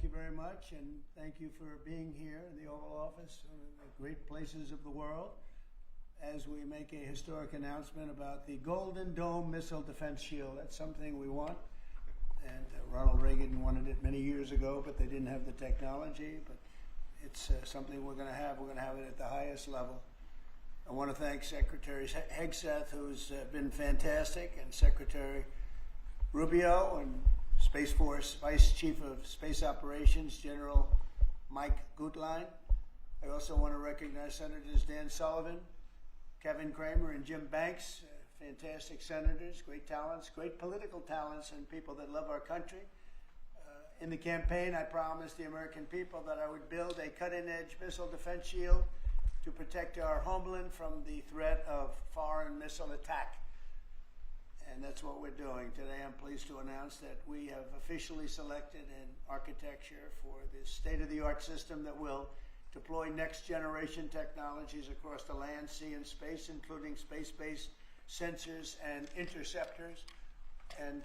thank you very much, and thank you for being here in the Oval Office, one of the great places of the world, as we make a historic announcement about the Golden Dome Missile Defense Shield. That's something we want, and Ronald Reagan wanted it many years ago, but they didn't have the technology, but it's something we're going to have. We're going to have it at the highest level. I want to thank Secretary Hegseth, who's been fantastic, and Secretary Rubio, and Space Force Vice Chief of Space Operations, General Mike Gutlein. I also want to recognize Senators Dan Sullivan, Kevin Cramer, and Jim Banks, fantastic senators, great talents, great political talents, and people that love our country. In the campaign, I promised the American people that I would build a cutting-edge missile defense shield to protect our homeland from the threat of foreign missile attack. And that's what we're doing. Today I'm pleased to announce that we have officially selected an architecture for this state-of-the-art system that will deploy next-generation technologies across the land, sea, and space, including space-based sensors and interceptors. And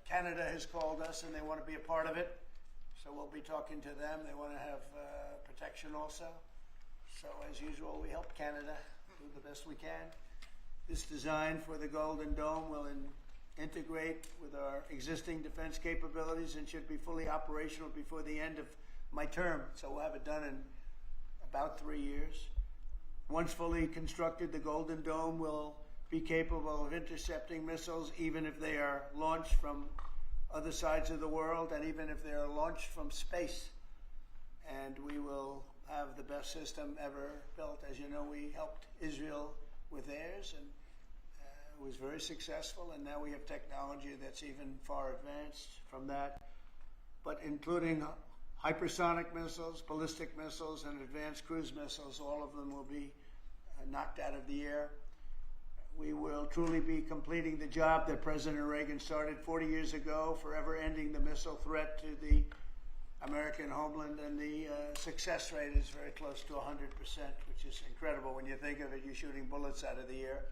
Canada has called us, and they want to be a part of it. So we'll be talking to them. They want to have protection also. So as usual, we help Canada do the best we can. This design for the Golden Dome will integrate with our existing defense capabilities and should be fully operational before the end of my term. So we'll have it done in about 3 years. Once fully constructed, the Golden Dome will be capable of intercepting missiles even if they are launched from other sides of the world and even if they are launched from space. And we will have the best system ever built. As you know, we helped Israel with theirs, and it was very successful, and now we have technology that's even far advanced from that, but including hypersonic missiles, ballistic missiles, and advanced cruise missiles. All of them will be knocked out of the air. We will truly be completing the job that President Reagan started 40 years ago, forever ending the missile threat to the American homeland, and the success rate is very close to 100%, which is incredible when you think of it. You're shooting bullets out of the air.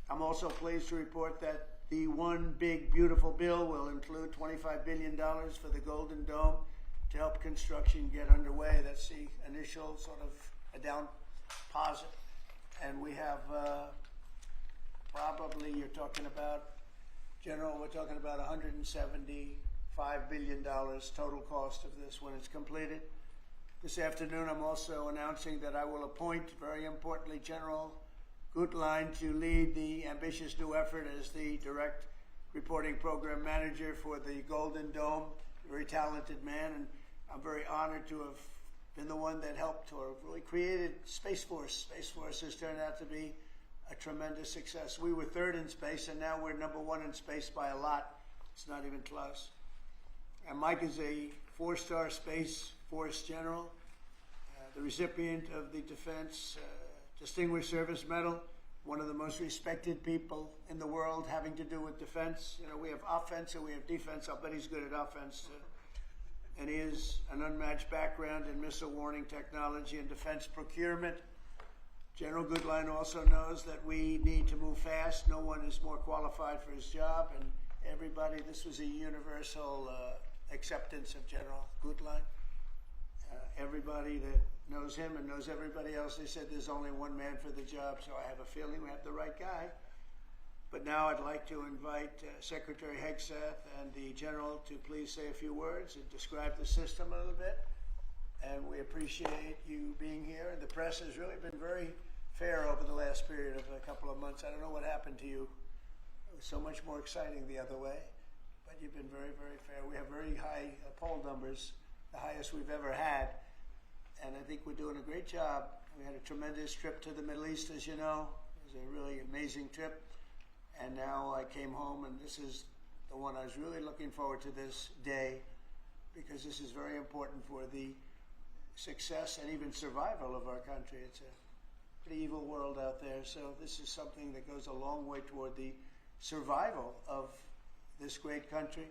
I'm also pleased to report that the One Big Beautiful Bill will include $25 billion for the Golden Dome to help construction get underway. That's the initial sort of a down deposit. And we have probably, you're talking about, General, we're talking about $175 billion total cost of this when it's completed. This afternoon, I'm also announcing that I will appoint, very importantly, General Gutlein to lead the ambitious new effort as the direct reporting program manager for the Golden Dome. A very talented man, and I'm very honored to have been the one that helped or really created Space Force. Space Force has turned out to be a tremendous success. We were third in space, and now we're number one in space by a lot. It's not even close. And Mike is a 4-star Space Force general, the recipient of the Defense Distinguished Service Medal, one of the most respected people in the world having to do with defense. You know, we have offense and we have defense. I'll bet he's good at offense. And he has an unmatched background in missile warning technology and defense procurement. General Gutlein also knows that we need to move fast. No one is more qualified for his job, and everybody, this was a universal acceptance of General Gutlein. Everybody that knows him and knows everybody else, they said there's only one man for the job, so I have a feeling we have the right guy. But now I'd like to invite Secretary Hegseth and the General to please say a few words and describe the system a little bit. And we appreciate you being here. The press has really been very fair over the last period of a couple of months. I don't know what happened to you. It was so much more exciting the other way. But you've been very, very fair. We have very high poll numbers, the highest we've ever had. And I think we're doing a great job. We had a tremendous trip to the Middle East, as you know. It was a really amazing trip. And now I came home, and this is the one I was really looking forward to this day, because this is very important for the success and even survival of our country. It's a pretty evil world out there, so this is something that goes a long way toward the survival of this great country.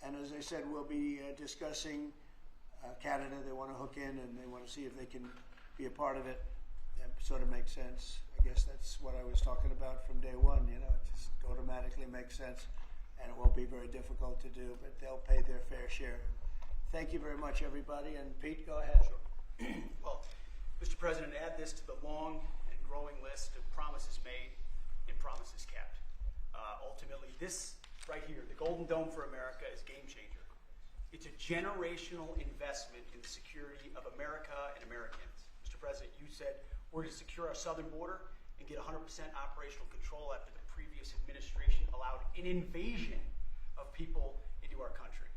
And as I said, we'll be discussing Canada. They want to hook in, and they want to see if they can be a part of it. That sort of makes sense. I guess that's what I was talking about from day one. You know, it just automatically makes sense, and it won't be very difficult to do, but they'll pay their fair share. Thank you very much, everybody. And Pete, go ahead. Sure. Well, Mr. President, add this to the long and growing list of promises made and promises kept. Ultimately, this right here, the Golden Dome for America, is a game changer. It's a generational investment in the security of America and Americans. Mr. President, you said we're going to secure our southern border and get 100% operational control after the previous administration allowed an invasion of people into our country.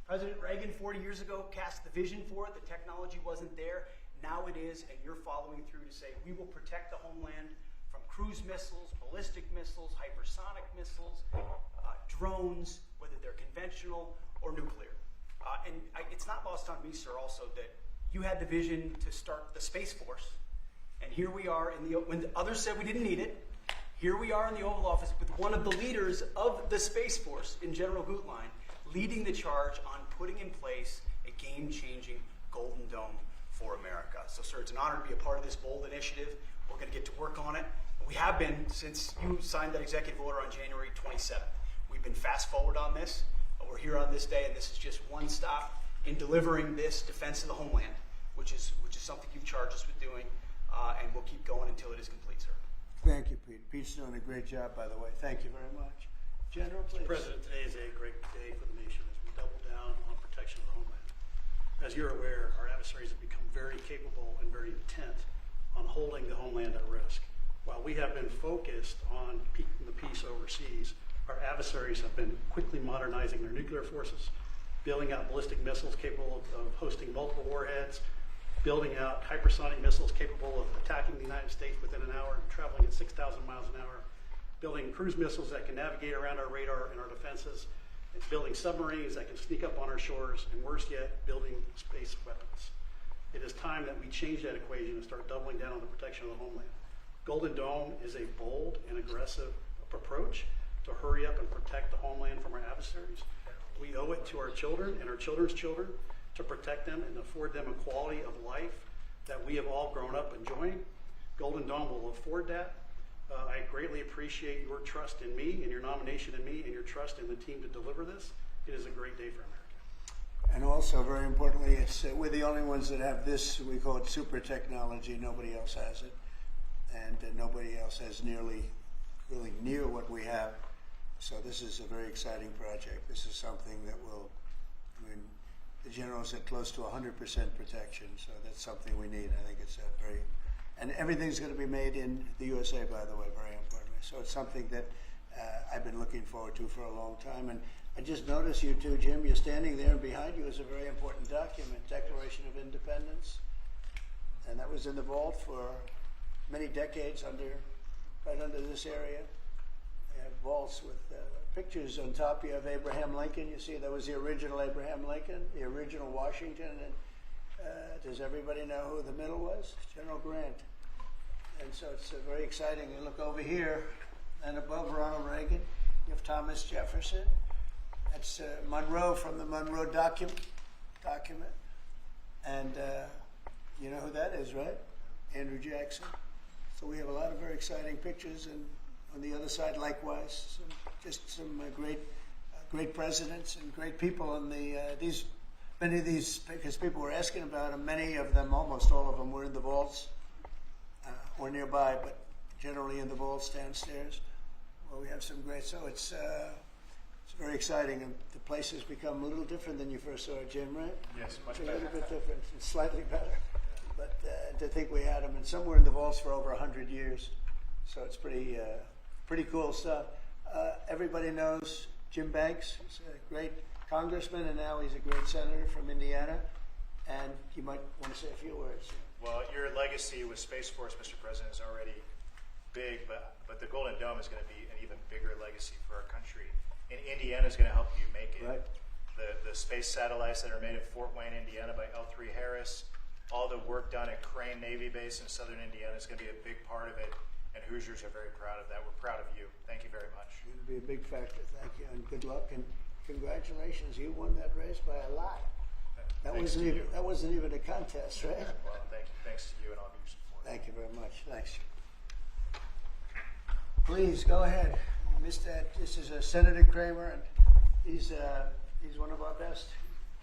President Reagan 40 years ago cast the vision for it. The technology wasn't there. Now it is, and you're following through to say we will protect the homeland from cruise missiles, ballistic missiles, hypersonic missiles, drones, whether they're conventional or nuclear. It's not lost on me, sir, also that you had the vision to start the Space Force. And here we are, when others said we didn't need it, here we are in the Oval Office with one of the leaders of the Space Force in General Gutlein, leading the charge on putting in place a game-changing Golden Dome for America. So, sir, it's an honor to be a part of this bold initiative. We're going to get to work on it. We have been since you signed that executive order on January 27th. We've been fast forward on this. We're here on this day, and this is just one stop in delivering this defense of the homeland, which is something you've charged us with doing, and we'll keep going until it is complete, sir. Thank you, Pete. Pete's doing a great job, by the way. Thank you very much. General, please. Mr. President, today is a great day for the nation as we double down on protection of the homeland. As you're aware, our adversaries have become very capable and very intent on holding the homeland at risk. While we have been focused on keeping the peace overseas, our adversaries have been quickly modernizing their nuclear forces, building out ballistic missiles capable of hosting multiple warheads, building out hypersonic missiles capable of attacking the United States within an hour and traveling at 6,000 miles an hour, building cruise missiles that can navigate around our radar and our defenses, and building submarines that can sneak up on our shores, and worse yet, building space weapons. It is time that we change that equation and start doubling down on the protection of the homeland. Golden Dome is a bold and aggressive approach to hurry up and protect the homeland from our adversaries. We owe it to our children and our children's children to protect them and afford them a quality of life that we have all grown up enjoying. Golden Dome will afford that. I greatly appreciate your trust in me and your nomination in me and your trust in the team to deliver this. It is a great day for America. And also, very importantly, we're the only ones that have this, we call it super technology. Nobody else has it. And nobody else has really near what we have. So this is a very exciting project. This is something that will, the general said close to 100% protection. So that's something we need. I think it's a very, and everything's going to be made in the USA, by the way, very importantly. So it's something that I've been looking forward to for a long time. And I just noticed you too, Jim, you're standing there, and behind you is a very important document, Declaration of Independence. And that was in the vault for many decades right under this area. They have vaults with pictures on top. You have Abraham Lincoln. You see that was the original Abraham Lincoln, the original Washington. And does everybody know who the middle was? General Grant. And so it's very exciting. You look over here, and above Ronald Reagan, you have Thomas Jefferson. That's Monroe from the Monroe document. And you know who that is, right? Andrew Jackson. So we have a lot of very exciting pictures, and on the other side, likewise, some great presidents and great people. And many of these, because people were asking about them, many of them, almost all of them, were in the vaults or nearby, but generally in the vaults downstairs. Well, we have some great. So it's very exciting, and the place has become a little different than you first saw it, Jim, right? Yes, much it's better. A little bit different. It's slightly better. But to think we had them, and some were in the vaults for over 100 years. So it's pretty cool stuff. Everybody knows Jim Banks. He's a great congressman, and now he's a great senator from Indiana. And you might want to say a few words. Well, your legacy with Space Force, Mr. President, is already big, but the Golden Dome is going to be an even bigger legacy for our country. And Indiana is going to help you make it. Right. The space satellites that are made at Fort Wayne, Indiana by L3 Harris, all the work done at Crane Navy Base in southern Indiana is going to be a big part of it, and Hoosiers are very proud of that. We're proud of you. Thank you very much. It'll be a big factor. Thank you, and good luck, and congratulations. You won that race by a lot. That wasn't even a contest, right? Well, thank you. Thanks to you and all of your support. Thank you very much. Thanks. Please go ahead. This is Senator Kramer, and he's one of our best.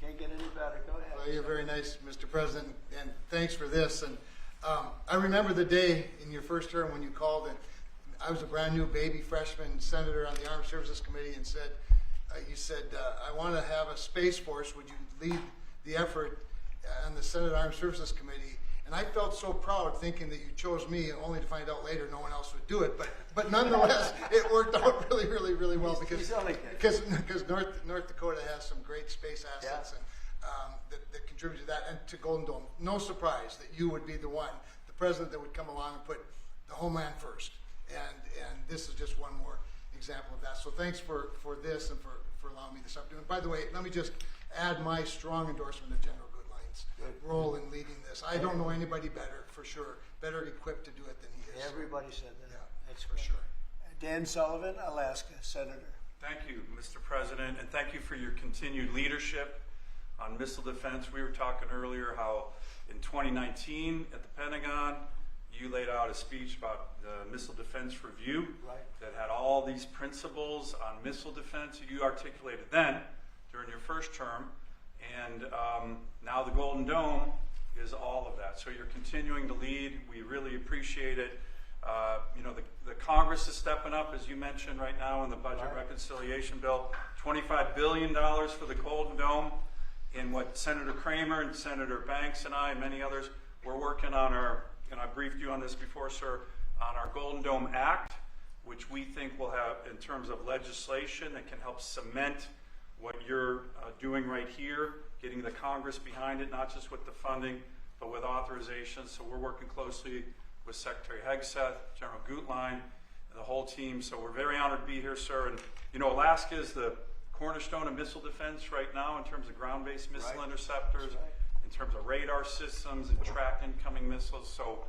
Can't get any better. Go ahead. Well, you're very nice, Mr. President, and thanks for this. And I remember the day in your first term when you called, and I was a brand new baby freshman senator on the Armed Services Committee, and said, you said, I want to have a Space Force. Would you lead the effort on the Senate Armed Services Committee? And I felt so proud thinking that you chose me, only to find out later no one else would do it. But nonetheless, it worked out really, really, really well because North Dakota has some great space assets that contribute to that and to Golden Dome. No surprise that you would be the president that would come along and put the homeland first. And this is just one more example of that. So thanks for this and for allowing me this opportunity. And by the way, let me just add my strong endorsement of General Goodline's role in leading this. I don't know anybody better, for sure, better equipped to do it than he is. Everybody said that. Yeah, That's for great. sure. Dan Sullivan, Alaska, Senator. Thank you, Mr. President, and thank you for your continued leadership on missile defense. We were talking earlier how in 2019 at the Pentagon, you laid out a speech about the Missile Defense Review that had all these principles on missile defense. You articulated then during your first term, and now the Golden Dome is all of that. So you're continuing to lead. We really appreciate it. You know, the Congress is stepping up, as you mentioned right now in the budget reconciliation bill, $25 billion for the Golden Dome. And what Senator Kramer and Senator Banks and I and many others, we're working on and I briefed you on this before, sir, on our Golden Dome Act, which we think will have, in terms of legislation that can help cement what you're doing right here, getting the Congress behind it, not just with the funding, but with authorization. So we're working closely with Secretary Hegseth, General Gutlein, and the whole team. So we're very honored to be here, sir. And you know, Alaska is the cornerstone of missile defense right now in terms of ground-based missile interceptors, in terms of radar systems and track incoming missiles. So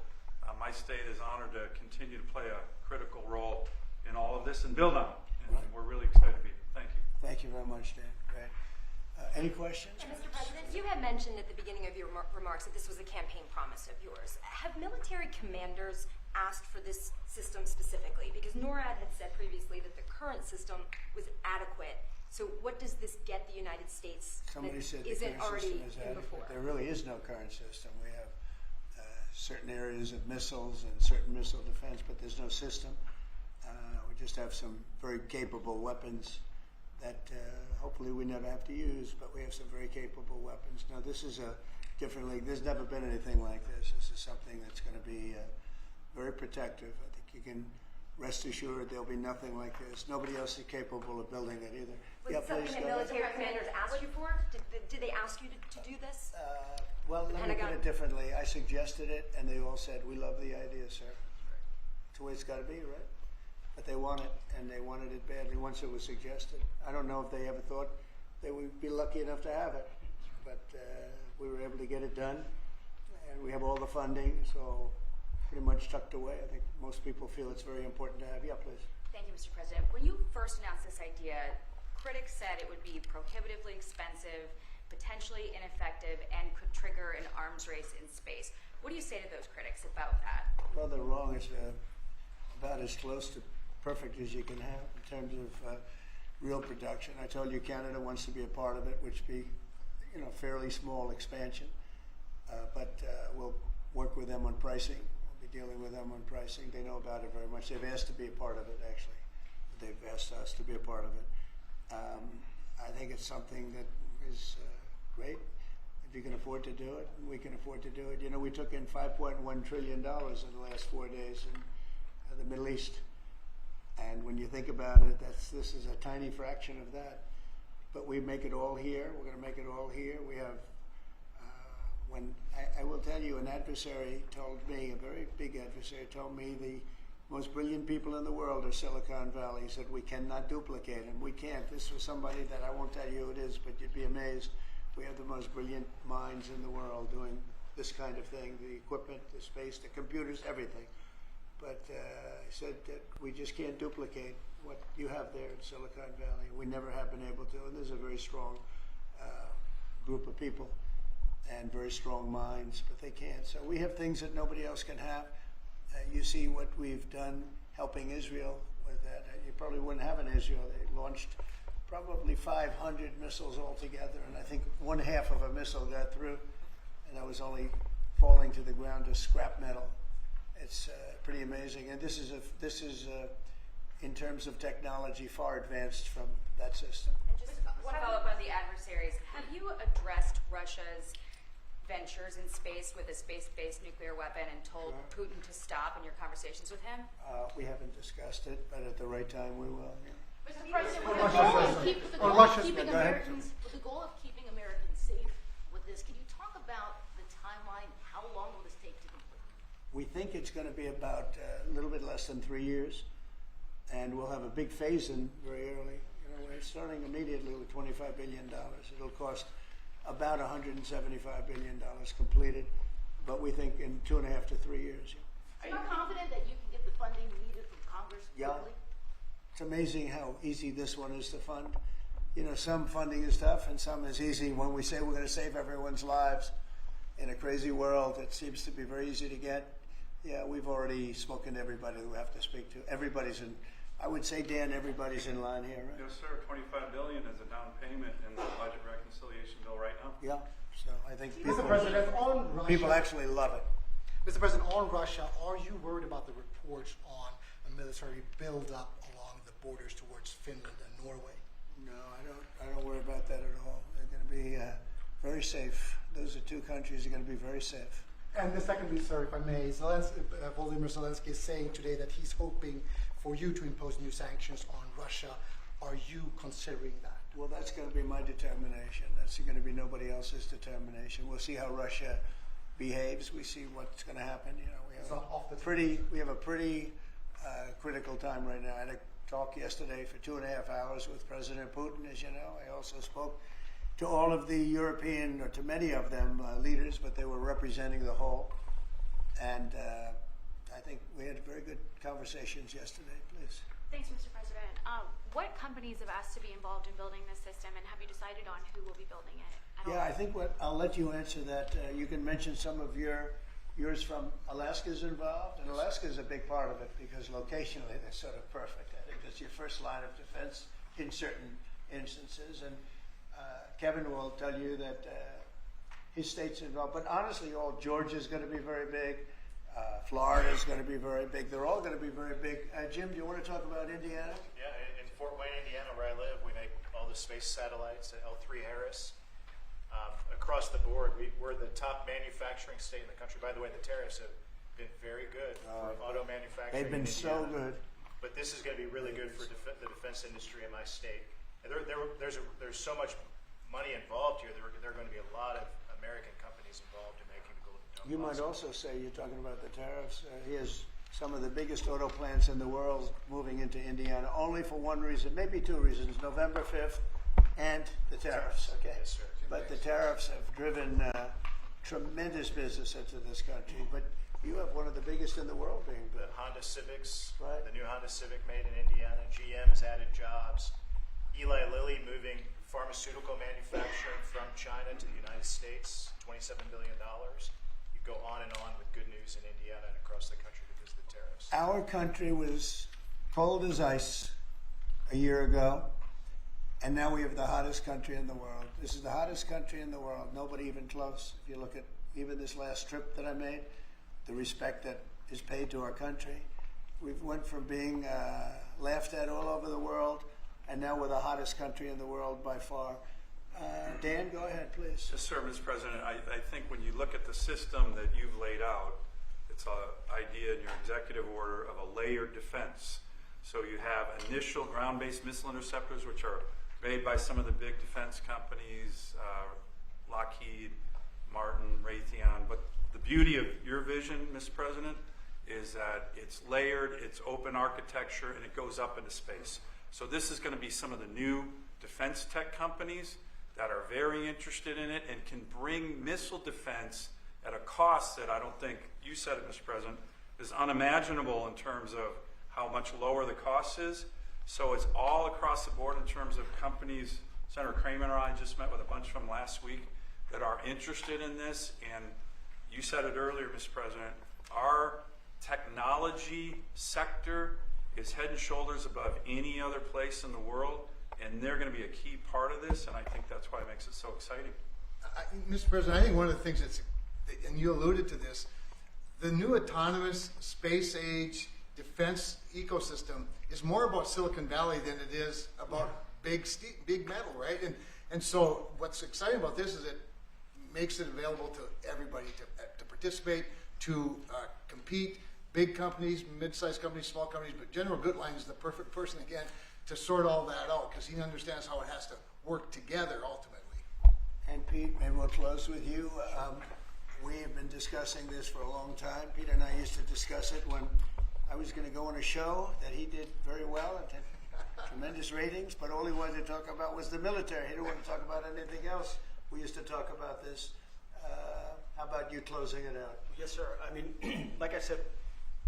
my state is honored to continue to play a critical role in all of this and build on it. And we're really excited to be here. Thank you. Thank you very much, Dan. Great. Any questions? Mr. President, you had mentioned at the beginning of your remarks that this was a campaign promise of yours. Have military commanders asked for this system specifically? Because NORAD had said previously that the current system was adequate. So what does this get the United States Somebody that said the isn't current already system is in adequate. before? There really is no current system. We have certain areas of missiles and certain missile defense, but there's no system. We just have some very capable weapons that hopefully we never have to use, but we have some very capable weapons. Now, this is a different league. There's never been anything like this. This is something that's going to be very protective. I think you can rest assured there'll be nothing like this. Nobody else is capable of building it either. Was it something that military commanders asked you for? Did they ask you to do this? Well, let me put it differently. I suggested it, and they all said, "We love the idea, sir." It's the way it's got to be, right? But they want it, and they wanted it badly once it was suggested. I don't know if they ever thought they would be lucky enough to have it, but we were able to get it done, and we have all the funding, so pretty much tucked away. I think most people feel it's very important to have. Yeah, please. Thank you, Mr. President. When you first announced this idea, critics said it would be prohibitively expensive, potentially ineffective, and could trigger an arms race in space. What do you say to those critics about that? Well, they're wrong. It's about as close to perfect as you can have in terms of real production. I told you Canada wants to be a part of it, which be, you know, fairly small expansion, but we'll work with them on pricing. We'll be dealing with them on pricing. They know about it very much. They've asked to be a part of it, actually. They've asked us to be a part of it. I think it's something that is great. If you can afford to do it, we can afford to do it. You know, we took in $5.1 trillion in the last 4 days in the Middle East. And when you think about it, this is a tiny fraction of that. But we make it all here. We're going to make it all here. We have, I will tell you, an adversary told me, a very big adversary told me the most brilliant people in the world are Silicon Valley. He said, we cannot duplicate them. We can't. This was somebody that I won't tell you who it is, but you'd be amazed. We have the most brilliant minds in the world doing this kind of thing, the equipment, the space, the computers, everything. But he said that we just can't duplicate what you have there in Silicon Valley. We never have been able to, and there's a very strong group of people and very strong minds, but they can't. So we have things that nobody else can have. You see what we've done helping Israel with that. You probably wouldn't have an Israel. They launched probably 500 missiles altogether, and I think one half of a missile got through, and that was only falling to the ground as scrap metal. It's pretty amazing, and this is in terms of technology far advanced from that system. And just one follow-up on the adversaries. Have you addressed Russia's ventures in space with a space-based nuclear weapon and told Putin to stop in your conversations with him? We haven't discussed it, but at the right time we will. Yeah. Mr. President, with the Oh, goal of Russia's keeping good. Go ahead. Americans safe with this, can you talk about the timeline? How long will this take to complete? We think it's going to be about a little bit less than 3 years, and we'll have a big phase-in very early. You know, we're starting immediately with $25 billion. It'll cost about $175 billion completed, but we think in 2.5 to 3 years. Are you confident that you can get the funding needed from Congress Yeah. quickly? It's amazing how easy this one is to fund. You know, some funding is tough and some is easy. When we say we're going to save everyone's lives in a crazy world, it seems to be very easy to get. Yeah, we've already spoken to everybody we have to speak to. Everybody's in, I would say, Dan, everybody's in line here, right? Yes, sir. $25 billion is a down payment in the budget reconciliation bill right now. Yeah, so I think Mr. President, on Russia, people actually love it. Mr. President, on Russia, are you worried about the reports on a military buildup along the borders towards Finland and Norway? No, I don't worry about that at all. They're going to be very safe. Those are two countries that are going to be very safe. And the secondly, sir, if I may, Volodymyr Zelensky is saying today that he's hoping for you to impose new sanctions on Russia. Are you considering that? Well, that's going to be my determination. That's going to be nobody else's determination. We'll see how Russia behaves. We see what's going to happen. You know, we have a pretty critical time right now. I had a talk yesterday for 2.5 hours with President Putin, as you know. I also spoke to all of the European, or to many of them, leaders, but they were representing the whole. And I think we had very good conversations yesterday. Please. Thanks, Mr. President. What companies have asked to be involved in building this system, and have you decided on who will be building it? Yeah, I think I'll let you answer that. You can mention some of yours from Alaska's involved, and Alaska is a big part of it because locationally they're sort of perfect. I think that's your first line of defense in certain instances, and Kevin will tell you that his state's involved. But honestly, Georgia's going to be very big. Florida's going to be very big. They're all going to be very big. Jim, do you want to talk about Indiana? Yeah, in Fort Wayne, Indiana, where I live, we make all the space satellites at L3 Harris. Across the board, we're the top manufacturing state in the country. By the way, the tariffs have been very good for auto manufacturing. They've been in so Indiana. good. But this is going to be really good for the defense industry in my state. And there's so much money involved here. There are going to be a lot of American companies involved in making the Golden Dome. You might also say, you're talking about the tariffs, here's some of the biggest auto plants in the world moving into Indiana, only for one reason, maybe two reasons, November 5th and the tariffs, okay? Yes, sir. But the tariffs have driven tremendous business into this country, but you have one of the biggest in the world being The built. Honda Civics, Right. the new Honda Civic made in Indiana. GM has added jobs. Eli Lilly moving pharmaceutical manufacturing from China to the United States, $27 billion. You go on and on with good news in Indiana and across the country because of the tariffs. Our country was cold as ice a year ago, and now we have the hottest country in the world. This is the hottest country in the world, nobody even close. If you look at even this last trip that I made, the respect that is paid to our country. We've went from being laughed at all over the world, and now we're the hottest country in the world by far. Dan, go ahead, please. Yes, sir, Mr. President. I think when you look at the system that you've laid out, it's an idea in your executive order of a layered defense. So you have initial ground-based missile interceptors, which are made by some of the big defense companies, Lockheed, Martin, Raytheon. But the beauty of your vision, Mr. President, is that it's layered, it's open architecture, and it goes up into space. So this is going to be some of the new defense tech companies that are very interested in it and can bring missile defense at a cost that I don't think, you said it, Mr. President, is unimaginable in terms of how much lower the cost is. So it's all across the board in terms of companies. Senator Kramer and I just met with a bunch of them last week that are interested in this. And you said it earlier, Mr. President, our technology sector is head and shoulders above any other place in the world. and they're going to be a key part of this, and I think that's why it makes it so exciting. Mr. President, I think one of the things that's, and you alluded to this, the new autonomous space age defense ecosystem is more about Silicon Valley than it is about big metal, right? And so what's exciting about this is it makes it available to everybody to participate, to compete. Big companies, mid-sized companies, small companies, but General Goodline is the perfect person, again, to sort all that out because he understands how it has to work together ultimately. And Pete, maybe we'll close with you. We have been discussing this for a long time. Peter and I used to discuss it when I was going to go on a show that he did very well and had tremendous ratings, but all he wanted to talk about was the military. He didn't want to talk about anything else. We used to talk about this. How about you closing it out? Yes, sir. I mean, like I said,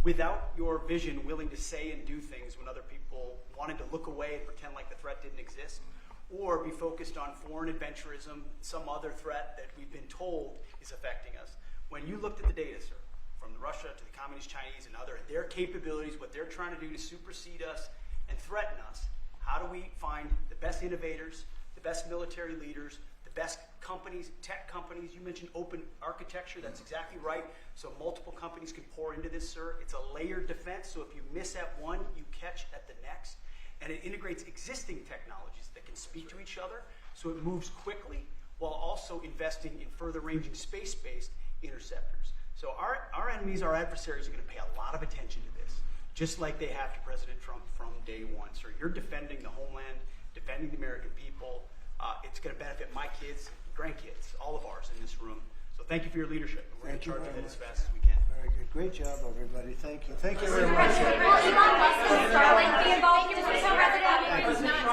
without your vision, willing to say and do things when other people wanted to look away and pretend like the threat didn't exist, or be focused on foreign adventurism, some other threat that we've been told is affecting us. When you looked at the data, sir, from Russia to the Communist Chinese and other, their capabilities, what they're trying to do to supersede us and threaten us, how do we find the best innovators, the best military leaders, the best companies, tech companies? You mentioned open architecture. That's exactly right. So multiple companies can pour into this, sir. It's a layered defense. So if you miss at one, you catch at the next. And it integrates existing technologies that can speak to each other. So it moves quickly while also investing in further ranging space-based interceptors. So our enemies, our adversaries, are going to pay a lot of attention to this, just like they have to President Trump from day one. So you're defending the homeland, defending the American people. It's going to benefit my kids, grandkids, all of ours in this room. So thank you for your leadership. We're going to charge it as fast as we can. Very good. Great job, everybody. Thank you. Thank you very much. Will Elon Musk and Starlink be involved in this, President?